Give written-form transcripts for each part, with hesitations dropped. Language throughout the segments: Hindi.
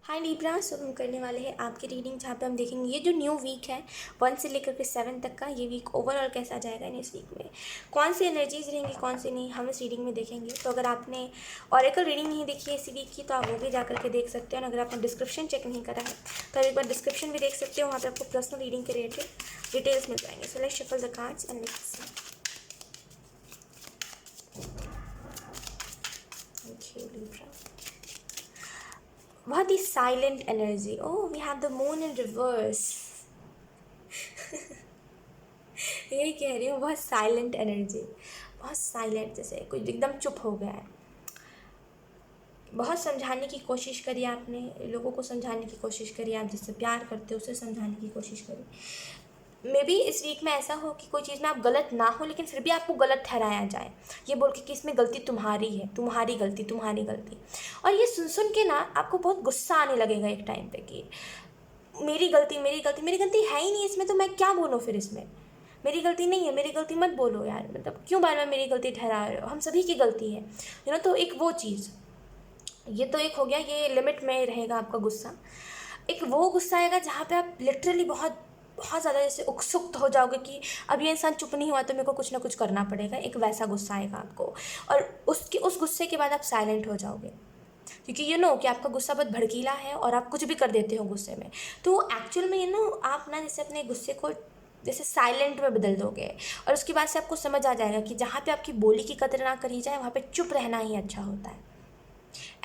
हाय लिब्रा। सो हम करने वाले हैं आपकी रीडिंग, जहाँ पे हम देखेंगे ये जो न्यू वीक है 1 से लेकर के 7 तक का, ये वीक ओवरऑल कैसा जाएगा। इन इस वीक में कौन सी एनर्जीज रहेंगी, कौन सी नहीं, हम इस रीडिंग में देखेंगे। तो अगर आपने ऑरेकल रीडिंग नहीं देखी है इसी वीक की, तो आप वो भी जा करके देख सकते हैं। और अगर आपने डिस्क्रिप्शन चेक नहीं करा है तो आप एक बार डिस्क्रिप्शन भी देख सकते हो, वहाँ पर आपको पर्सनल रीडिंग के रिलेटेड डिटेल्स मिल जाएंगे। So let's shuffle the cards and let's see. Thank you Libra. बहुत ही silent energy. Oh, we have the moon in reverse. यही कह रही हूँ, बहुत साइलेंट एनर्जी, बहुत साइलेंट, जैसे कोई एकदम चुप हो गया है। बहुत समझाने की कोशिश करी आपने, लोगों को समझाने की कोशिश करी, आप जिससे प्यार करते हो उसे समझाने की कोशिश करी। मे बी इस वीक में ऐसा हो कि कोई चीज़ में आप गलत ना हो, लेकिन फिर भी आपको गलत ठहराया जाए, ये बोल के कि इसमें गलती तुम्हारी है, तुम्हारी गलती, तुम्हारी गलती। और ये सुन सुन के ना आपको बहुत गुस्सा आने लगेगा एक टाइम पे कि मेरी गलती, मेरी गलती, मेरी गलती है ही नहीं इसमें, तो मैं क्या बोलूँ फिर इसमें। मेरी गलती नहीं है, मेरी गलती मत बोलो यार, मतलब क्यों बार बार मेरी गलती ठहरा रहे हो, हम सभी की गलती है तो एक वो चीज़, ये तो एक हो गया, ये लिमिट में रहेगा आपका गुस्सा। एक वो गुस्सा आएगा जहाँ पे आप लिटरली बहुत बहुत ज़्यादा जैसे उत्सुक हो जाओगे कि अब ये इंसान चुप नहीं हुआ तो मेरे को कुछ ना कुछ करना पड़ेगा, एक वैसा गुस्सा आएगा आपको। और उस गुस्से के बाद आप साइलेंट हो जाओगे, क्योंकि कि आपका गुस्सा बहुत भड़कीला है और आप कुछ भी कर देते हो गुस्से में। तो एक्चुअल में आप ना जैसे अपने गुस्से को जैसे साइलेंट में बदल दोगे, और उसके बाद से आपको समझ आ जाएगा कि जहाँ पे आपकी बोली की कदर ना करी जाए वहाँ पे चुप रहना ही अच्छा होता है।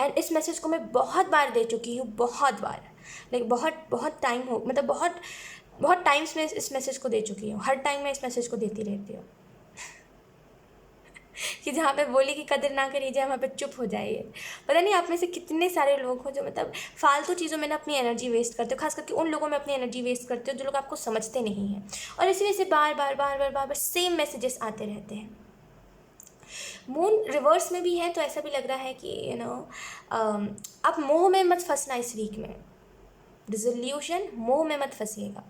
एंड इस मैसेज को मैं बहुत बार दे चुकी हूँ, बहुत बार, लाइक बहुत बहुत टाइम हो, मतलब बहुत बहुत टाइम्स में इस मैसेज को दे चुकी हूँ। हर टाइम मैं इस मैसेज को देती रहती हूँ कि जहाँ पे बोली की कदर ना करी जाए वहाँ पे चुप हो जाइए। पता नहीं आप में से कितने सारे लोग हो जो मतलब फालतू चीज़ों में ना अपनी एनर्जी वेस्ट करते हो, खास करके उन लोगों में अपनी एनर्जी वेस्ट करते हो जो लोग आपको समझते नहीं हैं, और इसी वजह से बार बार बार बार बार बार सेम मैसेजेस आते रहते हैं। मून रिवर्स में भी है तो ऐसा भी लग रहा है कि आप मोह में मत फंसना इस वीक में। डिसोल्यूशन, मोह में मत फंसिएगा,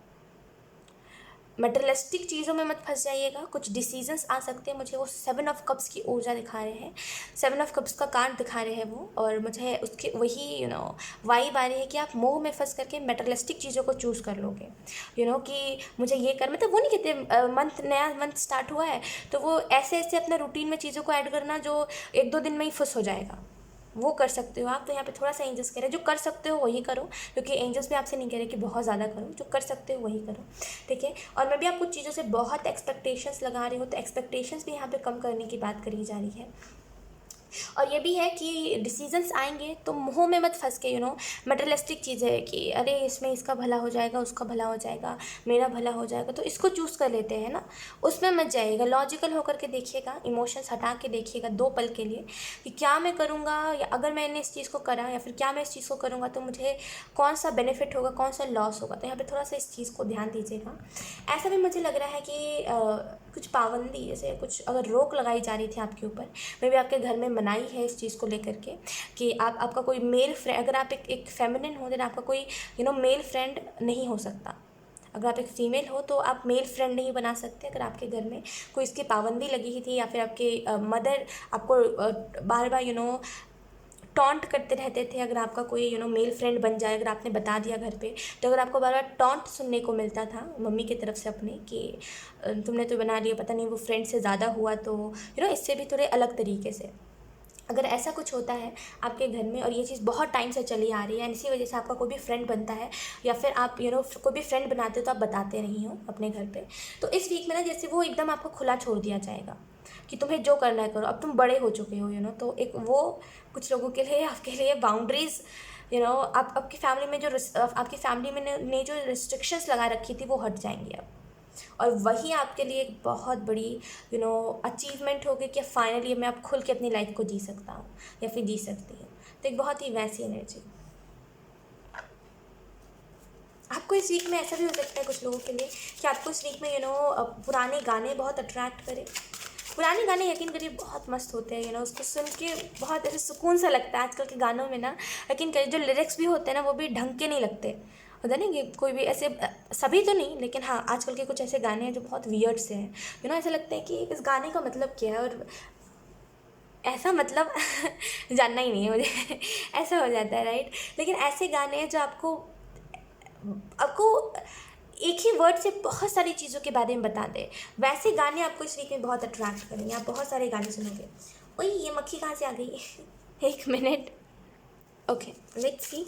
मटेरियलिस्टिक चीज़ों में मत फंस जाइएगा। कुछ डिसीजंस आ सकते हैं, मुझे वो 7 ऑफ कप्स की ऊर्जा दिखा रहे हैं, 7 ऑफ कप्स का कार्ड दिखा रहे हैं वो, और मुझे उसके वही वाइब आ रही है कि आप मोह में फंस करके मटेरियलिस्टिक चीज़ों को चूज़ कर लोगे। कि मुझे ये कर, मतलब वो नहीं कहते मंथ, नया मंथ स्टार्ट हुआ है तो वो ऐसे ऐसे अपने रूटीन में चीज़ों को ऐड करना जो 1-2 दिन में ही फुस हो जाएगा, वो कर सकते हो आप। तो यहाँ पे थोड़ा सा एंजल्स कह रहे हैं जो कर सकते हो वही करो, क्योंकि एंजल्स भी आपसे नहीं कह रहे कि बहुत ज़्यादा करो, जो कर सकते हो वही करो, ठीक है। और मैं भी आप कुछ चीज़ों से बहुत एक्सपेक्टेशंस लगा रही हो, तो एक्सपेक्टेशंस भी यहाँ पे कम करने की बात करी जा रही है। और ये भी है कि डिसीजंस आएंगे तो मुँह में मत फंस के मटेरियलिस्टिक चीज़ है कि अरे इसमें इसका भला हो जाएगा, उसका भला हो जाएगा, मेरा भला हो जाएगा, तो इसको चूज़ कर लेते हैं ना, उसमें मत जाइएगा। लॉजिकल होकर के देखिएगा, इमोशंस हटा के देखिएगा 2 पल के लिए कि क्या मैं करूँगा, या अगर मैंने इस चीज़ को करा या फिर क्या मैं इस चीज़ को करूँगा तो मुझे कौन सा बेनिफिट होगा, कौन सा लॉस होगा। तो यहाँ पर थोड़ा सा इस चीज़ को ध्यान दीजिएगा। ऐसा भी मुझे लग रहा है कि कुछ पाबंदी, जैसे कुछ अगर रोक लगाई जा रही थी आपके ऊपर, मे भी आपके घर में मनाही है इस चीज़ को लेकर के कि आपका कोई मेल फ्रेंड, अगर आप एक फेमिनिन हो देन आपका कोई मेल फ्रेंड नहीं हो सकता। अगर आप एक फीमेल हो तो आप मेल फ्रेंड नहीं बना सकते। अगर आपके घर में कोई इसकी पाबंदी लगी ही थी, या फिर आपके मदर आपको बार बार टॉन्ट करते रहते थे, अगर आपका कोई मेल फ्रेंड बन जाए, अगर आपने बता दिया घर पे, तो अगर आपको बार बार टॉन्ट सुनने को मिलता था मम्मी की तरफ से अपने कि तुमने तो बना लिया, पता नहीं वो फ्रेंड से ज़्यादा हुआ, तो इससे भी थोड़े अलग तरीके से अगर ऐसा कुछ होता है आपके घर में, और ये चीज़ बहुत टाइम से चली आ रही है, इसी वजह से आपका कोई भी फ्रेंड बनता है, या फिर आप कोई भी फ्रेंड बनाते हो तो आप बताते नहीं हो अपने घर पे, तो इस वीक में ना जैसे वो एकदम आपको खुला छोड़ दिया जाएगा कि तुम्हें जो करना है करो, अब तुम बड़े हो चुके हो तो एक वो कुछ लोगों के लिए, आपके लिए बाउंड्रीज, आप आपकी फैमिली में जो आपकी फैमिली में ने जो रिस्ट्रिक्शंस लगा रखी थी वो हट जाएंगी अब, और वही आपके लिए एक बहुत बड़ी अचीवमेंट होगी कि फाइनली मैं अब खुल के अपनी लाइफ को जी सकता हूँ या फिर जी सकती हूँ। तो एक बहुत ही वैसी एनर्जी आपको इस वीक में ऐसा भी हो सकता है कुछ लोगों के लिए कि आपको इस वीक में पुराने गाने बहुत अट्रैक्ट करें। पुराने गाने यकीन करिए बहुत मस्त होते हैं, उसको सुन के बहुत ऐसे सुकून सा लगता है। आजकल के गानों में ना यकीन करिए जो लिरिक्स भी होते हैं ना वो भी ढंग के नहीं लगते, होता नहीं कि कोई भी ऐसे, सभी तो नहीं लेकिन हाँ आजकल के कुछ ऐसे गाने हैं जो बहुत वियर्ड से हैं, ऐसा लगता है कि इस गाने का मतलब क्या है, और ऐसा मतलब जानना ही नहीं है मुझे। ऐसा हो जाता है, राइट। लेकिन ऐसे गाने हैं जो आपको आपको एक ही वर्ड से बहुत सारी चीज़ों के बारे में बता दे। वैसे गाने आपको इस वीक में बहुत अट्रैक्ट करेंगे, आप बहुत सारे गाने सुनोगे। ओए ये मक्खी कहाँ से आ गई? एक minute. Okay, let's see.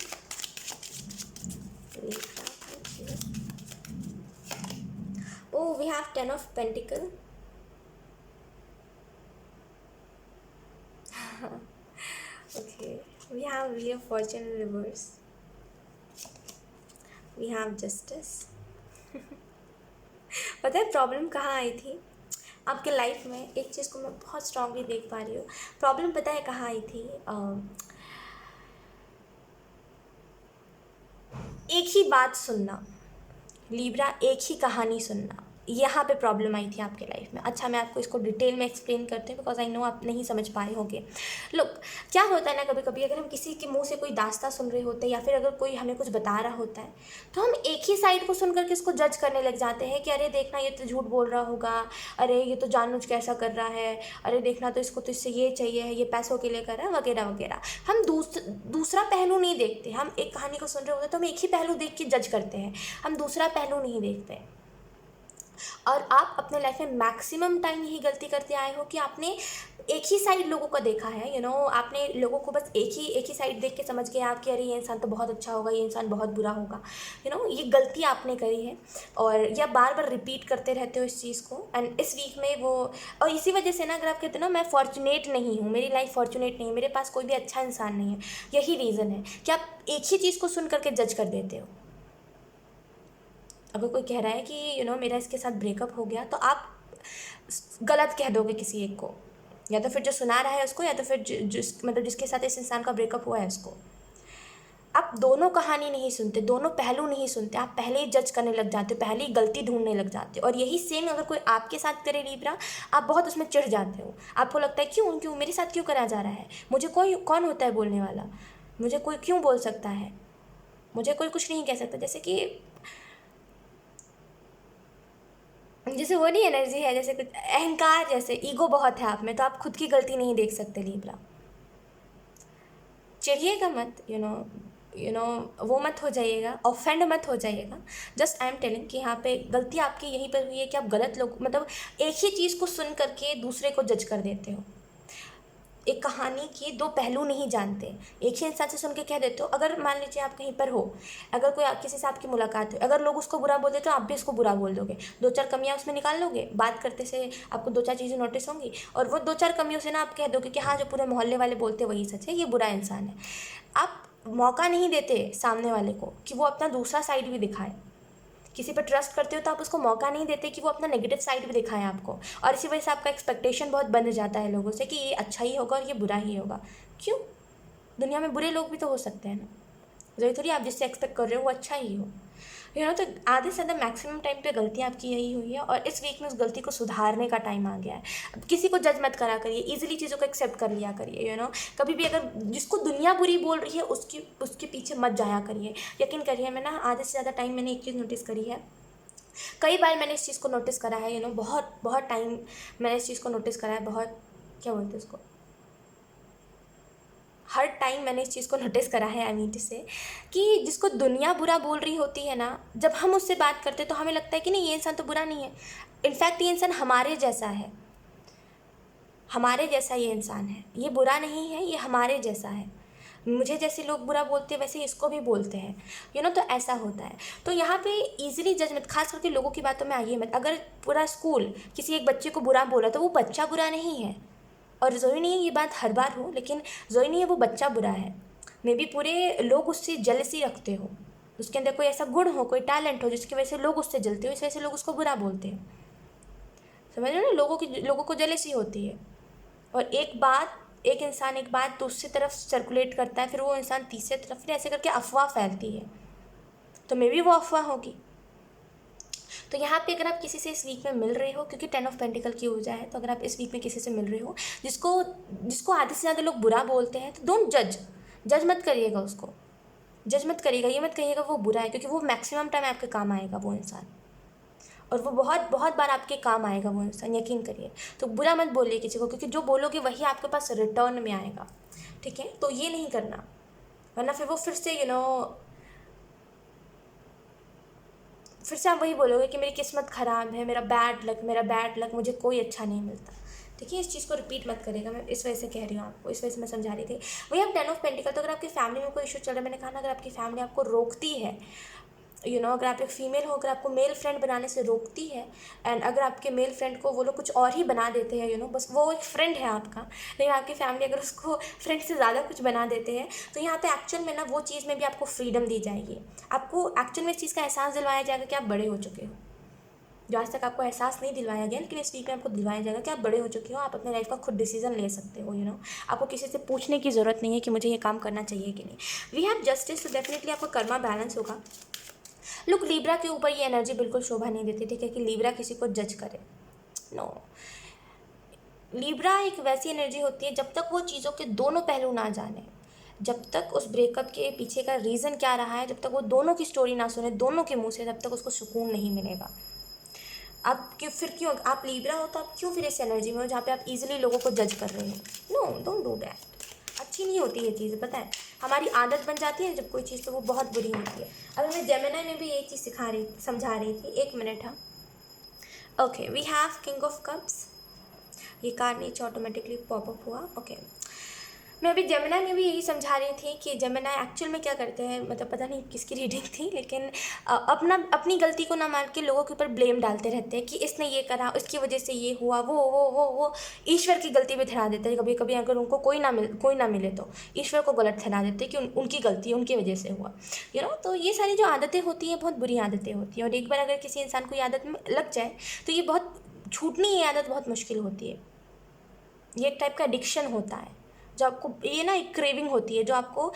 Oh, we have 10 of Pentacle. Okay, we have Wheel of Fortune in reverse. We have Justice. पता है प्रॉब्लम कहाँ आई थी आपके लाइफ में? एक चीज़ को मैं बहुत स्ट्रांगली देख पा रही हूँ। प्रॉब्लम पता है कहाँ आई थी? एक ही बात सुनना, लीब्रा, एक ही कहानी सुनना, यहाँ पे प्रॉब्लम आई थी आपके लाइफ में। अच्छा, मैं आपको इसको डिटेल में एक्सप्लेन करती हूँ बिकॉज आई नो आप नहीं समझ पाए होंगे। लुक, क्या होता है ना, कभी कभी अगर हम किसी के मुंह से कोई दास्तां सुन रहे होते हैं या फिर अगर कोई हमें कुछ बता रहा होता है तो हम एक ही साइड को सुन करके इसको जज करने लग जाते हैं कि अरे देखना ये तो झूठ बोल रहा होगा, अरे ये तो जानबूझ के ऐसा कर रहा है, अरे देखना तो इसको तो इससे ये चाहिए है, ये पैसों के लिए कर रहा है, वगैरह वगैरह। हम दूसरा पहलू नहीं देखते। हम एक कहानी को सुन रहे होते हैं तो हम एक ही पहलू देख के जज करते हैं, हम दूसरा पहलू नहीं देखते। और आप अपने लाइफ में मैक्सिमम टाइम यही गलती करते आए हो कि आपने एक ही साइड लोगों का देखा है। आपने लोगों को बस एक ही साइड देख के समझ गए आप कि अरे ये इंसान तो बहुत अच्छा होगा, ये इंसान बहुत बुरा होगा। ये गलती आपने करी है और या बार बार रिपीट करते रहते हो इस चीज़ को। एंड इस वीक में वो, और इसी वजह से ना, अगर आप कहते हो ना मैं फॉर्चुनेट नहीं हूँ, मेरी लाइफ फॉर्चुनेट नहीं है, मेरे पास कोई भी अच्छा इंसान नहीं है, यही रीज़न है कि आप एक ही चीज़ को सुन करके जज कर देते हो। अगर कोई कह रहा है कि मेरा इसके साथ ब्रेकअप हो गया, तो आप गलत कह दोगे किसी एक को, या तो फिर जो सुना रहा है उसको, या तो फिर जिसके साथ इस इंसान का ब्रेकअप हुआ है उसको। आप दोनों कहानी नहीं सुनते, दोनों पहलू नहीं सुनते, आप पहले ही जज करने लग जाते हो, पहले ही गलती ढूंढने लग जाते हो। और यही सेम अगर कोई आपके साथ करे लीब्रा, आप बहुत उसमें चिढ़ जाते हो। आपको लगता है क्यों क्यों मेरे साथ क्यों करा जा रहा है, मुझे कोई कौन होता है बोलने वाला, मुझे कोई क्यों बोल सकता है, मुझे कोई कुछ नहीं कह सकता। जैसे वो नहीं एनर्जी है, जैसे कुछ अहंकार, जैसे ईगो बहुत है आप में, तो आप खुद की गलती नहीं देख सकते लीब्रा। चिढ़िएगा मत, वो मत हो जाइएगा, ऑफेंड मत हो जाइएगा। जस्ट आई एम टेलिंग कि यहाँ पे गलती आपकी यहीं पर हुई है कि आप गलत लोग, मतलब एक ही चीज़ को सुन करके दूसरे को जज कर देते हो। एक कहानी के दो पहलू नहीं जानते, एक ही इंसान से सुन के कह देते हो। अगर मान लीजिए आप कहीं पर हो, अगर कोई किसी से आपकी मुलाकात हो, अगर लोग उसको बुरा बोल देते तो आप भी उसको बुरा बोल दोगे, दो चार कमियां उसमें निकाल लोगे, बात करते से आपको दो चार चीज़ें नोटिस होंगी, और वो दो चार कमियों से ना आप कह दोगे कि हाँ जो पूरे मोहल्ले वाले बोलते वही सच है, ये बुरा इंसान है। आप मौका नहीं देते सामने वाले को कि वो अपना दूसरा साइड भी दिखाए। किसी पर ट्रस्ट करते हो तो आप उसको मौका नहीं देते कि वो अपना नेगेटिव साइड भी दिखाए आपको, और इसी वजह से आपका एक्सपेक्टेशन बहुत बन जाता है लोगों से कि ये अच्छा ही होगा और ये बुरा ही होगा। क्यों? दुनिया में बुरे लोग भी तो हो सकते हैं ना, जरूरी थोड़ी आप जिससे एक्सपेक्ट कर रहे हो वो अच्छा ही हो। तो आधे से ज़्यादा मैक्सिमम टाइम पे गलती आपकी यही हुई है, और इस वीक में उस गलती को सुधारने का टाइम आ गया है। अब किसी को जज मत करा करिए, इजीली चीज़ों को एक्सेप्ट कर लिया करिए। कभी भी अगर जिसको दुनिया बुरी बोल रही है उसके पीछे मत जाया करिए। यकीन करिए, मैं ना आधे से ज़्यादा टाइम मैंने एक चीज़ नोटिस करी है, कई बार मैंने इस चीज़ को नोटिस करा है। बहुत बहुत टाइम मैंने इस चीज़ को नोटिस करा है, बहुत, क्या बोलते हैं उसको, हर टाइम मैंने इस चीज़ को नोटिस करा है। आई मीन टू से कि जिसको दुनिया बुरा बोल रही होती है ना, जब हम उससे बात करते तो हमें लगता है कि नहीं ये इंसान तो बुरा नहीं है, इनफैक्ट ये इंसान हमारे जैसा है, हमारे जैसा ये इंसान है, ये बुरा नहीं है, ये हमारे जैसा है। मुझे जैसे लोग बुरा बोलते हैं वैसे इसको भी बोलते हैं। तो ऐसा होता है। तो यहाँ पे इजीली जज मत, खास करके लोगों की बातों में आइए मत। अगर पूरा स्कूल किसी एक बच्चे को बुरा बोला तो वो बच्चा बुरा नहीं है, और ज़रूरी नहीं है ये बात हर बार हो, लेकिन ज़रूरी नहीं है वो बच्चा बुरा है। मे बी पूरे लोग उससे जेलसी रखते हो, उसके अंदर कोई ऐसा गुण हो, कोई टैलेंट हो जिसकी वजह से लोग उससे जलते हो, इस वजह से लोग उसको बुरा बोलते हैं। समझ रहे हो ना, लोगों को जेलसी होती है, और एक इंसान एक बात दूसरी तरफ सर्कुलेट करता है, फिर वो इंसान तीसरे तरफ, फिर ऐसे करके अफवाह फैलती है, तो मे बी वो अफवाह होगी। तो यहाँ पे अगर आप किसी से इस वीक में मिल रहे हो, क्योंकि 10 ऑफ पेंटिकल की ऊर्जा है, तो अगर आप इस वीक में किसी से मिल रहे हो जिसको आधे से ज़्यादा लोग बुरा बोलते हैं, तो डोंट जज मत करिएगा उसको, जज मत करिएगा, ये मत कहिएगा वो बुरा है, क्योंकि वो मैक्सिमम टाइम आपके काम आएगा वो इंसान। और वो बहुत बहुत बार आपके काम आएगा वो इंसान, यकीन करिए। तो बुरा मत बोलिए किसी को, क्योंकि जो बोलोगे वही आपके पास रिटर्न में आएगा, ठीक है। तो ये नहीं करना, वरना फिर वो फिर से फिर से आप वही बोलोगे कि मेरी किस्मत ख़राब है, मेरा बैड लक, मुझे कोई अच्छा नहीं मिलता, ठीक है। इस चीज़ को रिपीट मत करिएगा, मैं इस वजह से कह रही हूँ आपको, इस वजह से मैं समझा रही थी। वही आप 10 ऑफ पेंटिकल, तो अगर आपकी फैमिली में कोई इशू चल रहा है, मैंने कहा ना, अगर आपकी फैमिली आपको रोकती है, अगर आप एक फ़ीमेल हो, अगर आपको मेल फ्रेंड बनाने से रोकती है, एंड अगर आपके मेल फ्रेंड को वो लोग कुछ और ही बना देते हैं, बस वो एक फ्रेंड है आपका, लेकिन आपकी फैमिली अगर उसको फ्रेंड से ज़्यादा कुछ बना देते हैं, तो यहाँ पे एक्चुअल में ना वो चीज़ में भी आपको फ्रीडम दी जाएगी। आपको एक्चुअल में इस चीज़ का एहसास दिलवाया जाएगा कि आप बड़े हो चुके हो, जो आज तक आपको एहसास नहीं दिलवाया गया, लेकिन इस वीक में आपको दिलवाया जाएगा कि आप बड़े हो चुके हो, आप अपने लाइफ का खुद डिसीजन ले सकते हो। आपको किसी से पूछने की ज़रूरत नहीं है कि मुझे ये काम करना चाहिए कि नहीं। वी हैव जस्टिस, तो डेफिनेटली आपका कर्मा बैलेंस होगा। लुक, लीब्रा के ऊपर ये एनर्जी बिल्कुल शोभा नहीं देती, ठीक है, कि लीब्रा किसी को जज करे। नो, लीब्रा एक वैसी एनर्जी होती है, जब तक वो चीज़ों के दोनों पहलू ना जाने, जब तक उस ब्रेकअप के पीछे का रीज़न क्या रहा है, जब तक वो दोनों की स्टोरी ना सुने दोनों के मुंह से, तब तक उसको सुकून नहीं मिलेगा। आप क्यों आप लीब्रा हो तो आप क्यों फिर इस एनर्जी में हो जहाँ पे आप इजीली लोगों को जज कर रहे हो? No, don't do that. अच्छी नहीं होती ये चीज़, पता है। हमारी आदत बन जाती है जब कोई चीज़, तो वो बहुत बुरी होती है। अभी मैं जेमिनी में भी यही चीज़ समझा रही थी। एक मिनट, हाँ। Okay, we have king of cups. ये कार्ड नीचे ऑटोमेटिकली पॉपअप हुआ। ओके, मैं अभी जेमिनी में भी यही समझा रही थी कि जेमिनी एक्चुअल में क्या करते हैं, मतलब पता नहीं किसकी रीडिंग थी, लेकिन अपनी गलती को ना मान के लोगों के ऊपर ब्लेम डालते रहते हैं कि इसने ये करा, उसकी वजह से ये हुआ, वो ईश्वर की गलती भी ठहरा देते हैं। कभी कभी अगर उनको कोई ना मिले तो ईश्वर को गलत ठहरा देते हैं कि उनकी गलती है, उनकी वजह से हुआ। तो ये सारी जो आदतें होती हैं बहुत बुरी आदतें होती हैं, और एक बार अगर किसी इंसान को ये आदत में लग जाए तो ये बहुत छूटनी, ये आदत बहुत मुश्किल होती है। ये एक टाइप का एडिक्शन होता है, जो आपको ये ना एक क्रेविंग होती है, जो आपको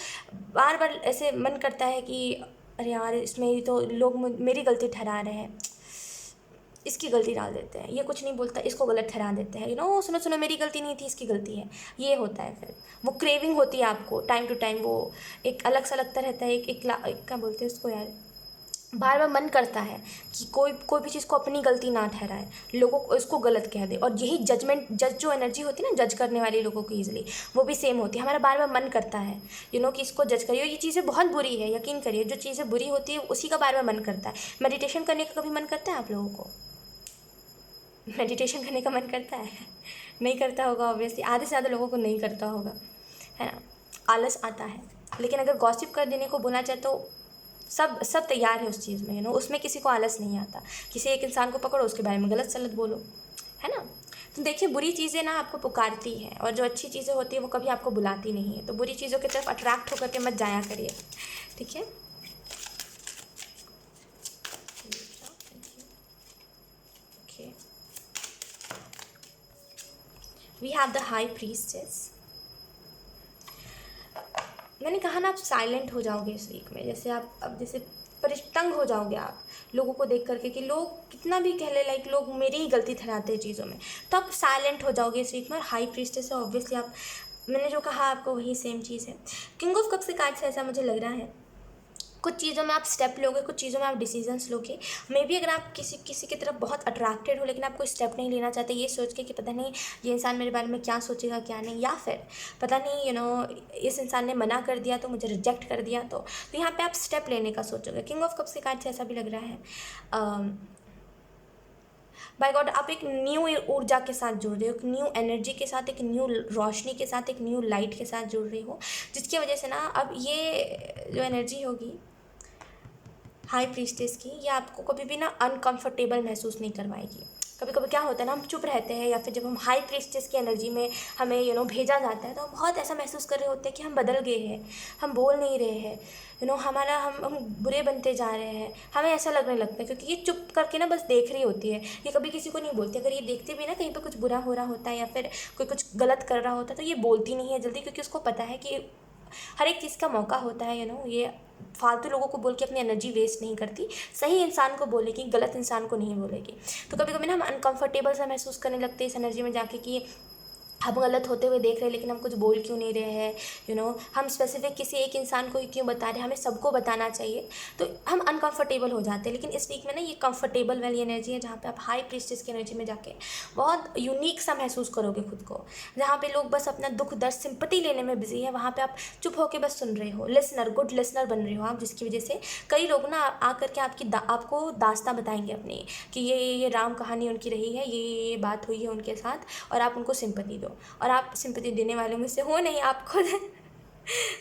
बार बार ऐसे मन करता है कि अरे यार, इसमें ही तो लोग मेरी गलती ठहरा रहे हैं, इसकी गलती डाल देते हैं, ये कुछ नहीं बोलता, इसको गलत ठहरा देते हैं, सुनो सुनो, मेरी गलती नहीं थी, इसकी गलती है, ये होता है। फिर वो क्रेविंग होती है आपको टाइम टू टाइम, वो एक अलग सा लगता रहता है, एक क्या बोलते हैं उसको यार, बार बार मन करता है कि कोई भी चीज़ को अपनी गलती ना ठहराए, लोगों को इसको गलत कह दे। और यही जज जो एनर्जी होती है ना, जज करने वाली लोगों की ईजिली, वो भी सेम होती है। हमारा बार बार मन करता है कि इसको जज करिए। ये चीज़ें बहुत बुरी है, यकीन करिए, जो चीज़ें बुरी होती है उसी का बार बार मन करता है। मेडिटेशन करने का कभी मन करता है आप लोगों को? मेडिटेशन करने का मन करता है? नहीं करता होगा ऑब्वियसली, आधे से ज़्यादा लोगों को नहीं करता होगा, है ना। आलस आता है। लेकिन अगर गॉसिप कर देने को बोला जाए तो सब तैयार है उस चीज़ में, उसमें किसी को आलस नहीं आता। किसी एक इंसान को पकड़ो, उसके बारे में गलत सलत बोलो, है ना। तो देखिए, बुरी चीज़ें ना आपको पुकारती हैं, और जो अच्छी चीज़ें होती है वो कभी आपको बुलाती नहीं है। तो बुरी चीज़ों की तरफ अट्रैक्ट होकर के मत जाया करिए, ठीक है। Okay, we have the high priestess. मैंने कहा ना, आप साइलेंट हो जाओगे इस वीक में, जैसे आप अब जैसे परितंग हो जाओगे आप लोगों को देख करके कि लोग कितना भी कह ले, लाइक लोग मेरी ही गलती ठहराते हैं चीज़ों में, तो आप साइलेंट हो जाओगे इस वीक में। और हाई प्रीस्टेस है, ऑब्वियसली आप, मैंने जो कहा आपको वही सेम चीज़ है। किंग ऑफ कप्स के कार्ड से ऐसा मुझे लग रहा है, कुछ चीज़ों में आप स्टेप लोगे, कुछ चीज़ों में आप डिसीजंस लोगे। मे बी अगर आप किसी की तरफ बहुत अट्रैक्टेड हो, लेकिन आप कोई स्टेप नहीं लेना चाहते, ये सोच के कि पता नहीं ये इंसान मेरे बारे में क्या सोचेगा क्या नहीं, या फिर पता नहीं इस इंसान ने मना कर दिया तो मुझे रिजेक्ट कर दिया, तो यहाँ पे आप स्टेप लेने का सोचोगे। किंग ऑफ कप्स के कार्ड से ऐसा भी लग रहा है, बाय गॉड, आप एक न्यू ऊर्जा के साथ जुड़ रहे हो, एक न्यू एनर्जी के साथ, एक न्यू रोशनी के साथ, एक न्यू लाइट के साथ जुड़ रहे हो, जिसकी वजह से ना अब ये जो एनर्जी होगी हाई प्रीस्टेस की, ये आपको कभी भी ना अनकंफर्टेबल महसूस नहीं करवाएगी। कभी कभी क्या होता है ना, हम चुप रहते हैं, या फिर जब हम हाई प्रीस्टेस की एनर्जी में हमें भेजा जाता है, तो हम बहुत ऐसा महसूस कर रहे होते हैं कि हम बदल गए हैं, हम बोल नहीं रहे हैं, हमारा हम बुरे बनते जा रहे हैं, हमें ऐसा लगने लगता है, क्योंकि ये चुप करके ना बस देख रही होती है, ये कभी किसी को नहीं बोलती। अगर ये देखते भी ना कहीं पर कुछ बुरा हो रहा होता है, या फिर कोई कुछ गलत कर रहा होता है, तो ये बोलती नहीं है जल्दी, क्योंकि उसको पता है कि हर एक चीज़ का मौका होता है। ये फालतू लोगों को बोल के अपनी एनर्जी वेस्ट नहीं करती, सही इंसान को बोलेगी, गलत इंसान को नहीं बोलेगी। तो कभी कभी ना हम अनकंफर्टेबल सा महसूस करने लगते हैं इस एनर्जी में जाके कि हम गलत होते हुए देख रहे हैं लेकिन हम कुछ बोल क्यों नहीं रहे हैं, हम स्पेसिफिक किसी एक इंसान को ही क्यों बता रहे हैं, हमें सबको बताना चाहिए। तो हम अनकंफर्टेबल हो जाते हैं। लेकिन इस वीक में ना ये कंफर्टेबल वाली एनर्जी है, जहाँ पे आप हाई प्रीस्टेस की एनर्जी में जाके बहुत यूनिक सा महसूस करोगे खुद को। जहाँ पे लोग बस अपना दुख दर्द सिंपैथी लेने में बिजी है, वहाँ पे आप चुप होकर बस सुन रहे हो, लिसनर, गुड लिसनर बन रहे हो आप, जिसकी वजह से कई लोग ना आकर के आपको दास्तां बताएंगे अपनी, कि ये राम कहानी उनकी रही है, ये बात हुई है उनके साथ, और आप उनको सिंपैथी दो। और आप सिंपैथी देने वाले में से हो नहीं, आप खुद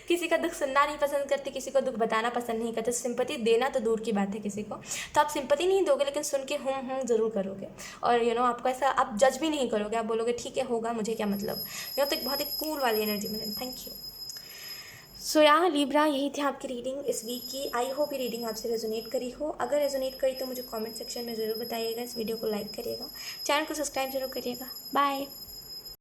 किसी का दुख सुनना नहीं पसंद करते, किसी को दुख बताना पसंद नहीं करते, सिंपैथी देना तो दूर की बात है किसी को। तो आप सिंपैथी नहीं दोगे, लेकिन सुन के ज़रूर करोगे। और आपको ऐसा, आप जज भी नहीं करोगे, आप बोलोगे ठीक है, होगा, मुझे क्या मतलब। तो एक बहुत ही कूल वाली एनर्जी मिले। Thank you. सो यहाँ लिब्रा, यही थी आपकी रीडिंग इस वीक की। आई होप ये रीडिंग आपसे रेजोनेट करी हो। अगर रेजोनेट करी तो मुझे कमेंट सेक्शन में ज़रूर बताइएगा। इस वीडियो को लाइक करिएगा, चैनल को सब्सक्राइब जरूर करिएगा। बाय।